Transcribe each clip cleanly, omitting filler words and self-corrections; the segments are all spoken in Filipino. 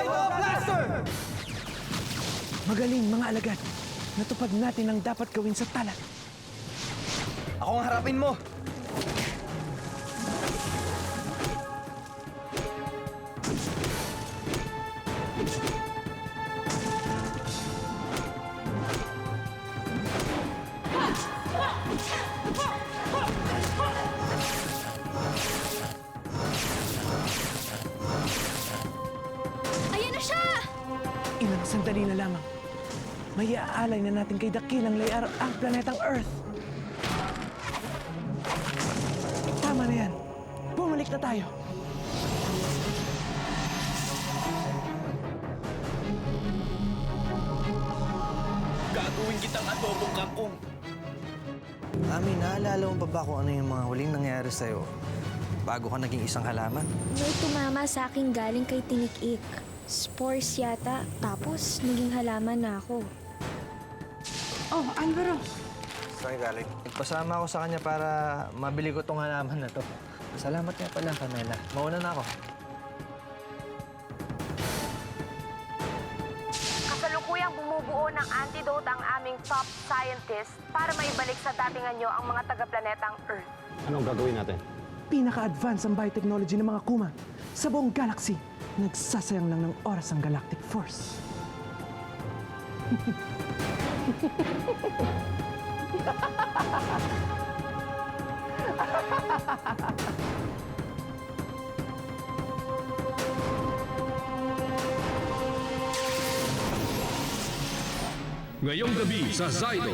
Blaster! Magaling mga alagad. Natupad natin ang dapat gawin sa talat. Ako ang harapin mo! Ayan na siya! Ilang sandali na lamang. May aalay na natin kay dakilang layar ang planetang Earth. Tama na yan. Bumalik na tayo. Gagawin kitang adobong kangkong! Ami, naalala mo pa ba kung ano yung mga huling nangyari sa'yo bago ka naging isang halaman? May tumama sa akin galing kay Tinik-Ik. Spores yata, tapos naging halaman na ako. Oh, Alvaro. Saan galing? Nagpasama ako sa kanya para mabili ko tong halaman na to. Salamat nga pala, Carmela. Mauna na ako. Kasalukuyang bumubuo ng antidote ang aming top scientist para maibalik sa datingan nyo ang mga taga-planetang Earth. Anong gagawin natin? Pinaka-advance ang biotechnology ng mga Kuma. Sa buong galaxy, nagsasayang lang ng oras ang Galactic Force. Ngayong gabi sa Zydo.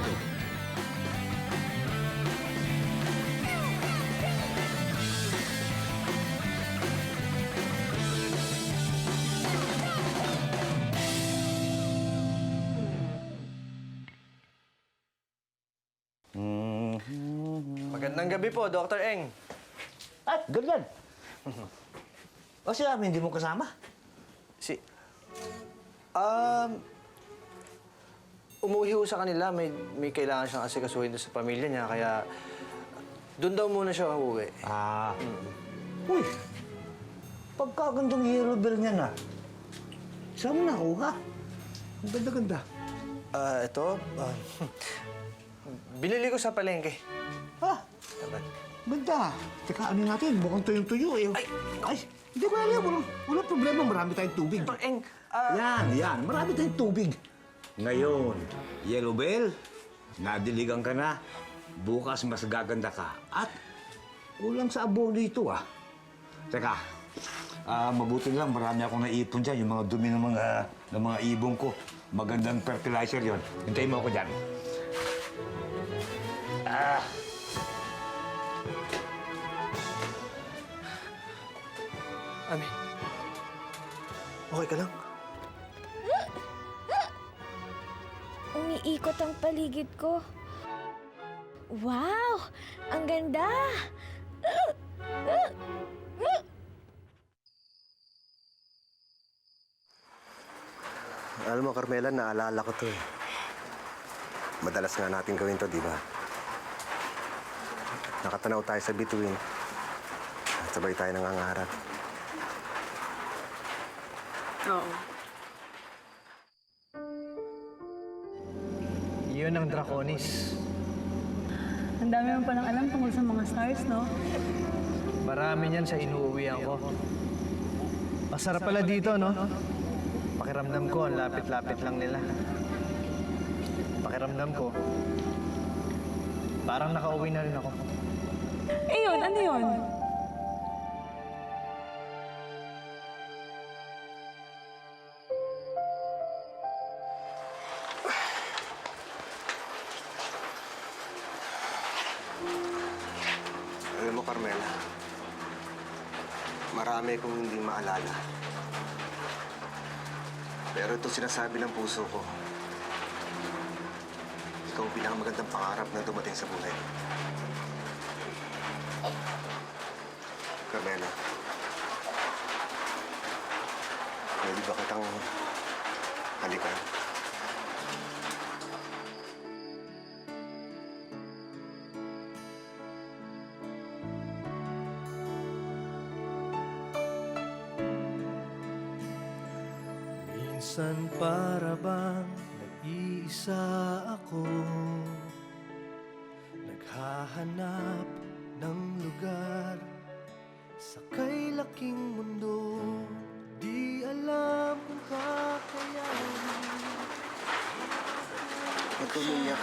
Magandang gabi po, Dr. Eng. At, ganyan. O si Ami, hindi mo kasama? Umuwi ho sa kanila. May kailangan siyang asikasuhin doon sa pamilya niya, kaya doon daw muna siya uuwi. Uy, pagkagandang yellow bell niya na. Saan mo nakuha? Ang ganda-ganda. Ito, binili ko sa palengke. Ganda. Teka, ano natin? Mukhang tuyong-tuyo eh. Ay, hindi ko alam. Walang problema. Marami tayong tubig. Dr. Eng, Yan. Marami tayong tubig. Ngayon, Yellow Bell, nadiligan ka na. Bukas mas gaganda ka. At kulang sa abo dito, ah. Teka, mabuti lang. Marami akong naipon dyan. Yung mga dumi ng mga ibong ko. Magandang fertilizer yon. Hintayin mo ako dyan. Ami, okay ka lang? Umiikot ang paligid ko. Wow! Ang ganda! Alam mo, Carmela, naalala ko to eh. Madalas nga natin gawin to, di ba? Nakatanaw tayo sa bituin. At sabay tayo nangangarap. Oo. Yun ang Draconis. Ang dami mo palang alam tungkol sa mga stars, no? Marami niyan sa inuuwian ko. Masarap pala dito, no? Pakiramdam ko, ang lapit-lapit lang nila. Pakiramdam ko, parang nakauwi na rin ako. Eh yun, ano yun? Alam mo, Carmela, marami kong hindi maalala. Pero ito sinasabi ng puso ko. Ikaw ang pinakamagandang pangarap na dumating sa buhay. Carmela, pwede ba kitang halikan? Minsan para bang nag-iisa ako, naghahanap ng lugar sa kay laking mundo, di alam kung kakayanin. Ba't umiyak?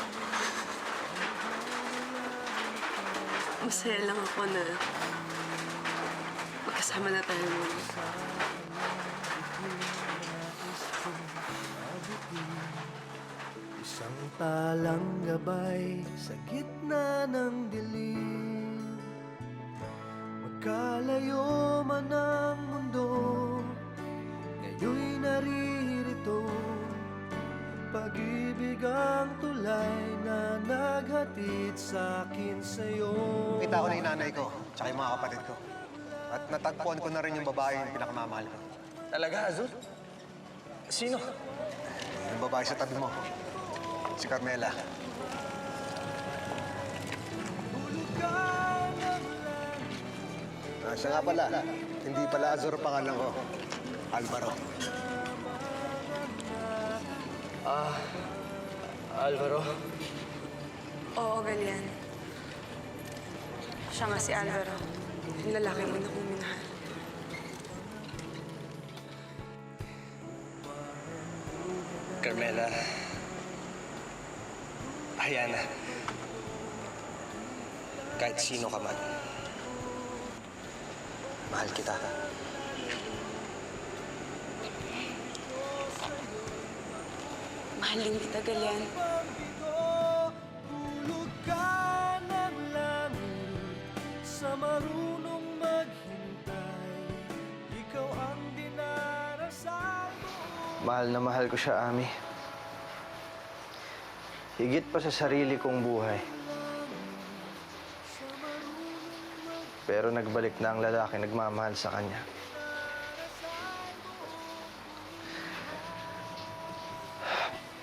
Masaya lang ako na magkasama na tayo muna. Isang talang gabay sa gitna ng dilim, magkalayo man ang mundo, ngayon'y naririto. Pag-ibig ang tulay na naghatid sa'kin sa'yo. Kita ko na yung nanay ko, tsaka yung mga kapatid ko. At natagpuan ko na rin yung babae yung pinakamamahal ko. Talaga, Azul? Sino? Yung babae sa tabi mo, si Carmela. Siya nga pala, hindi pala Azur ang pangalan ko. Alvaro. Alvaro? Oo, ganyan. Siya nga si Alvaro. Yung lalaking una kong minahal. Carmela. Ayana. Kahit sino ka man, Mahal kita. Mahal din kita, Galian. Tulog ka ng langit sa marunong maghintay. Ikaw ang dinarasal mo. Mahal na mahal ko siya, Ami. Higit pa sa sarili kong buhay. Pero nagbalik na ang lalaki nagmamahal sa kanya.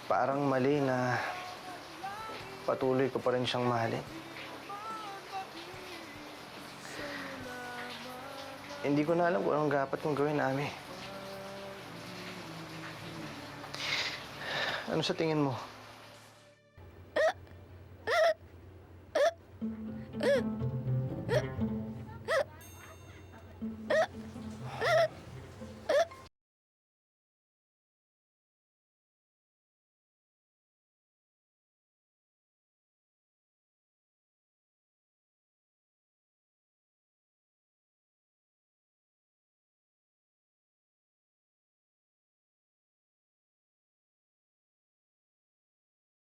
Parang mali na patuloy ko pa rin siyang mahalin. Hindi ko na alam kung anong dapat kong gawin, Ami. Ano sa tingin mo?